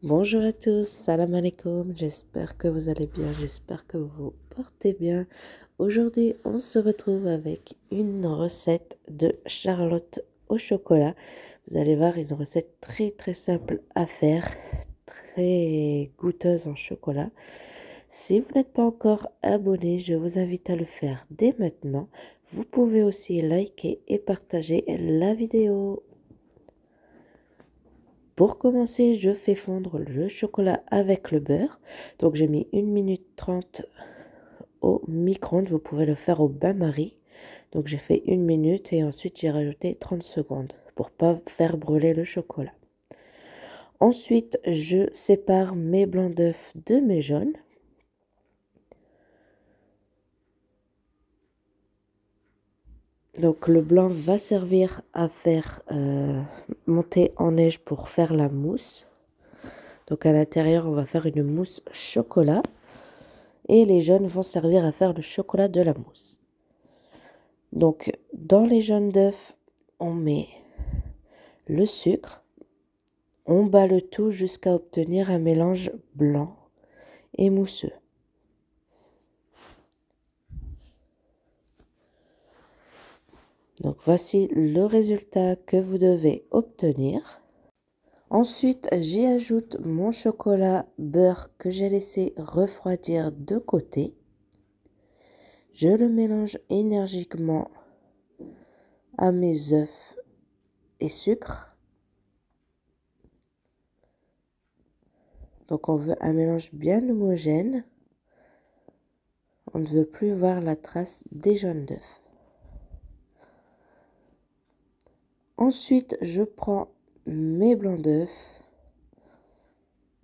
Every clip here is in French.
Bonjour à tous, salam alaikum, j'espère que vous allez bien, j'espère que vous vous portez bien. Aujourd'hui, on se retrouve avec une recette de charlotte au chocolat. Vous allez voir, une recette très simple à faire, très goûteuse en chocolat. Si vous n'êtes pas encore abonné, je vous invite à le faire dès maintenant. Vous pouvez aussi liker et partager la vidéo. Pour commencer, je fais fondre le chocolat avec le beurre. Donc j'ai mis 1 minute 30 au micro-ondes. Vous pouvez le faire au bain-marie. Donc j'ai fait 1 minute et ensuite j'ai rajouté 30 secondes pour pas faire brûler le chocolat. Ensuite, je sépare mes blancs d'œufs de mes jaunes. Donc le blanc va servir à faire monter en neige pour faire la mousse. Donc à l'intérieur, on va faire une mousse chocolat. Et les jaunes vont servir à faire le chocolat de la mousse. Donc, dans les jaunes d'œufs, on met le sucre. On bat le tout jusqu'à obtenir un mélange blanc et mousseux. Donc, voici le résultat que vous devez obtenir. Ensuite, j'y ajoute mon chocolat beurre que j'ai laissé refroidir de côté. Je le mélange énergiquement à mes œufs et sucre. Donc on veut un mélange bien homogène. On ne veut plus voir la trace des jaunes d'œufs. Ensuite, je prends mes blancs d'œufs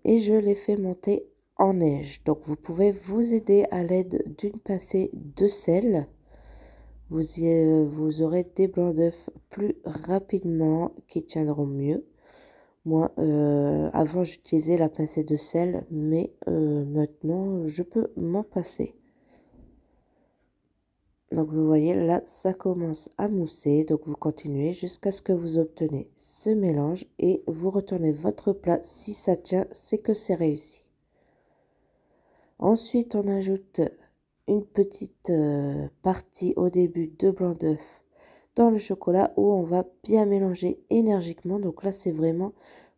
et je les fais monter en neige. Donc vous pouvez vous aider à l'aide d'une pincée de sel. Vous aurez des blancs d'œufs plus rapidement qui tiendront mieux. Moi, avant j'utilisais la pincée de sel, mais maintenant je peux m'en passer. Donc vous voyez là, ça commence à mousser. Donc vous continuez jusqu'à ce que vous obtenez ce mélange et vous retournez votre plat. Si ça tient, c'est que c'est réussi. Ensuite, on ajoute une petite partie au début de blanc d'œuf dans le chocolat où on va bien mélanger énergiquement. Donc là, c'est vraiment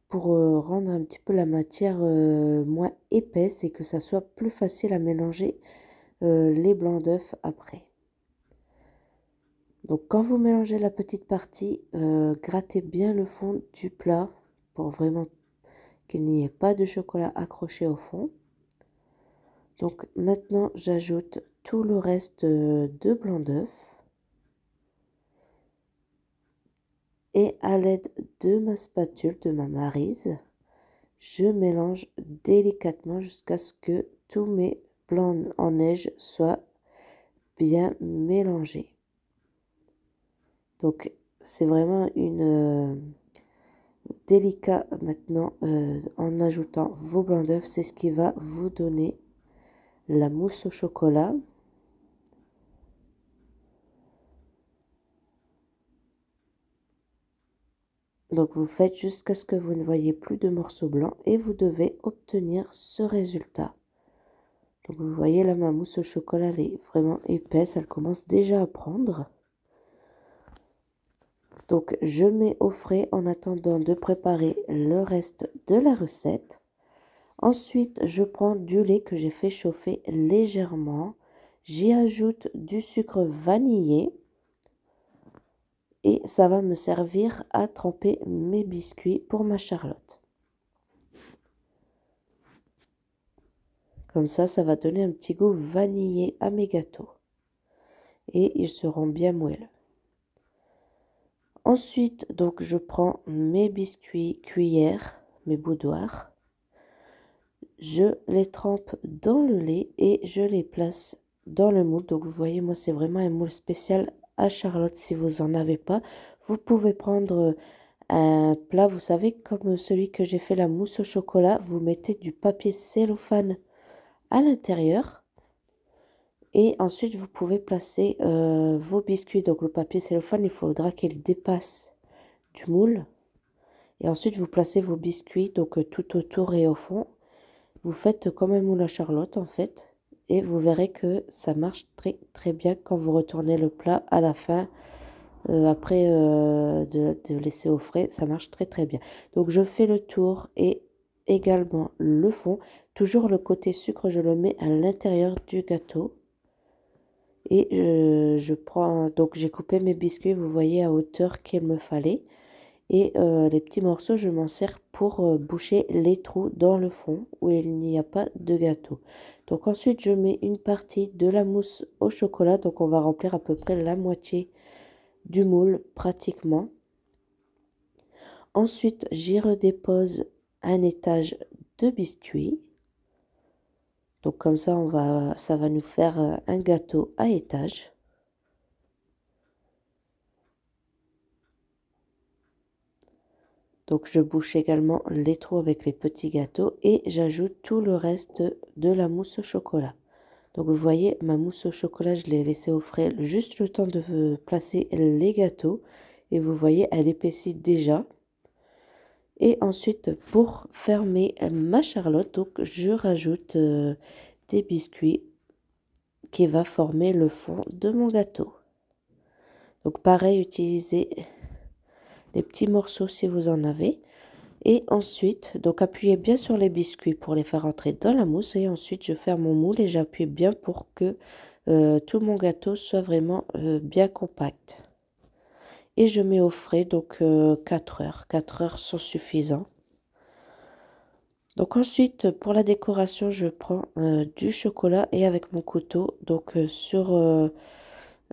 pour rendre un petit peu la matière moins épaisse et que ça soit plus facile à mélanger les blancs d'œufs après. Donc quand vous mélangez la petite partie, grattez bien le fond du plat pour vraiment qu'il n'y ait pas de chocolat accroché au fond. Donc maintenant j'ajoute tout le reste de blanc d'œuf. Et à l'aide de ma spatule, de ma maryse, je mélange délicatement jusqu'à ce que tous mes blancs en neige soient bien mélangés. Donc c'est vraiment une délicat maintenant en ajoutant vos blancs d'œufs, c'est ce qui va vous donner la mousse au chocolat. Donc vous faites jusqu'à ce que vous ne voyez plus de morceaux blancs et vous devez obtenir ce résultat. Donc vous voyez là, ma mousse au chocolat, elle est vraiment épaisse, elle commence déjà à prendre. Donc je mets au frais en attendant de préparer le reste de la recette. Ensuite, je prends du lait que j'ai fait chauffer légèrement. J'y ajoute du sucre vanillé. Et ça va me servir à tremper mes biscuits pour ma charlotte. Comme ça va donner un petit goût vanillé à mes gâteaux. Et ils seront bien moelleux. Ensuite, donc, je prends mes biscuits cuillères, mes boudoirs. Je les trempe dans le lait et je les place dans le moule. Donc, vous voyez, moi, c'est vraiment un moule spécial à charlotte. Si vous n'en avez pas, vous pouvez prendre un plat, vous savez, comme celui que j'ai fait la mousse au chocolat. Vous mettez du papier cellophane à l'intérieur. Et ensuite, vous pouvez placer vos biscuits. Donc, le papier cellophane, il faudra qu'il dépasse du moule. Et ensuite, vous placez vos biscuits donc tout autour et au fond. Vous faites comme un moule à Charlotte en fait. Et vous verrez que ça marche très très bien quand vous retournez le plat à la fin. Après de laisser au frais, ça marche très très bien. Donc je fais le tour et également le fond. Toujours le côté sucre, je le mets à l'intérieur du gâteau. Et je prends, donc j'ai coupé mes biscuits, vous voyez, à hauteur qu'il me fallait. Et les petits morceaux, je m'en sers pour boucher les trous dans le fond où il n'y a pas de gâteau. Donc ensuite, je mets une partie de la mousse au chocolat. Donc on va remplir à peu près la moitié du moule pratiquement. Ensuite, j'y redépose un étage de biscuits. Donc comme ça, ça va nous faire un gâteau à étage. Donc je bouche également les trous avec les petits gâteaux et j'ajoute tout le reste de la mousse au chocolat. Donc vous voyez, ma mousse au chocolat, je l'ai laissée au frais juste le temps de placer les gâteaux. Et vous voyez, elle épaissit déjà. Et ensuite, pour fermer ma charlotte, donc je rajoute des biscuits qui va former le fond de mon gâteau. Donc pareil, utilisez les petits morceaux si vous en avez. Et ensuite, donc appuyez bien sur les biscuits pour les faire entrer dans la mousse. Et ensuite, je ferme mon moule et j'appuie bien pour que tout mon gâteau soit vraiment bien compact. Et je mets au frais, donc 4 heures. 4 heures sont suffisants. Donc ensuite, pour la décoration, je prends du chocolat et avec mon couteau, donc sur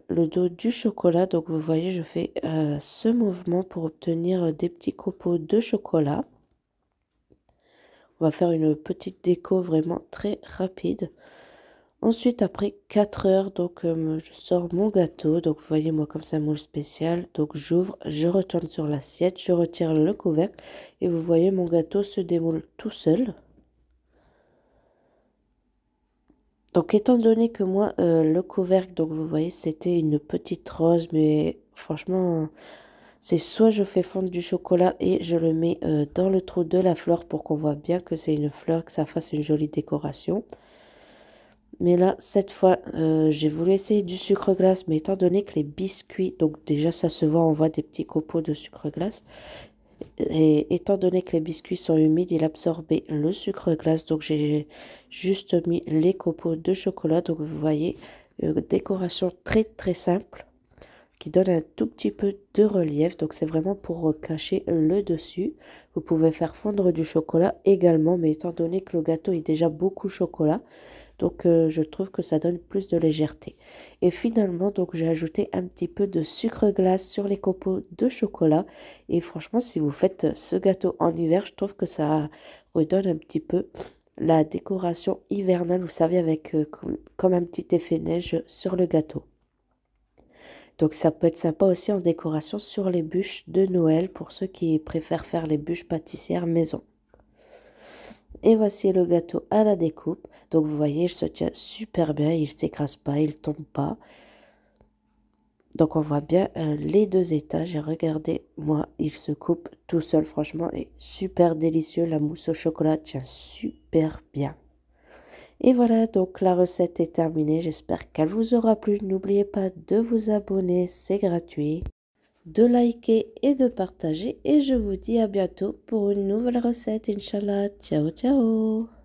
le dos du chocolat, donc vous voyez, je fais ce mouvement pour obtenir des petits copeaux de chocolat. On va faire une petite déco vraiment très rapide. Ensuite, après 4 heures, donc je sors mon gâteau. Donc vous voyez, moi comme c'est un moule spécial. Donc j'ouvre, je retourne sur l'assiette, je retire le couvercle. Et vous voyez, mon gâteau se démoule tout seul. Donc étant donné que moi, le couvercle, donc vous voyez, c'était une petite rose. Mais franchement, c'est soit je fais fondre du chocolat et je le mets dans le trou de la fleur pour qu'on voit bien que c'est une fleur, que ça fasse une jolie décoration. Mais là, cette fois, j'ai voulu essayer du sucre glace, mais étant donné que les biscuits, donc déjà ça se voit, on voit des petits copeaux de sucre glace. Et étant donné que les biscuits sont humides, il absorbait le sucre glace. Donc j'ai juste mis les copeaux de chocolat. Donc vous voyez, décoration très très simple qui donne un tout petit peu de relief. Donc c'est vraiment pour cacher le dessus. Vous pouvez faire fondre du chocolat également, mais étant donné que le gâteau est déjà beaucoup chocolat, donc je trouve que ça donne plus de légèreté. Et finalement, donc j'ai ajouté un petit peu de sucre glace sur les copeaux de chocolat. Et franchement, si vous faites ce gâteau en hiver, je trouve que ça redonne un petit peu la décoration hivernale, vous savez, avec comme un petit effet neige sur le gâteau. Donc ça peut être sympa aussi en décoration sur les bûches de Noël pour ceux qui préfèrent faire les bûches pâtissières maison. Et voici le gâteau à la découpe. Donc vous voyez, il se tient super bien, il ne s'écrase pas, il ne tombe pas. Donc on voit bien les deux étages et regardez, moi, il se coupe tout seul, franchement, et super délicieux. La mousse au chocolat tient super bien. Et voilà, donc la recette est terminée. J'espère qu'elle vous aura plu. N'oubliez pas de vous abonner, c'est gratuit, de liker et de partager. Et je vous dis à bientôt pour une nouvelle recette, Inch'Allah. Ciao, ciao!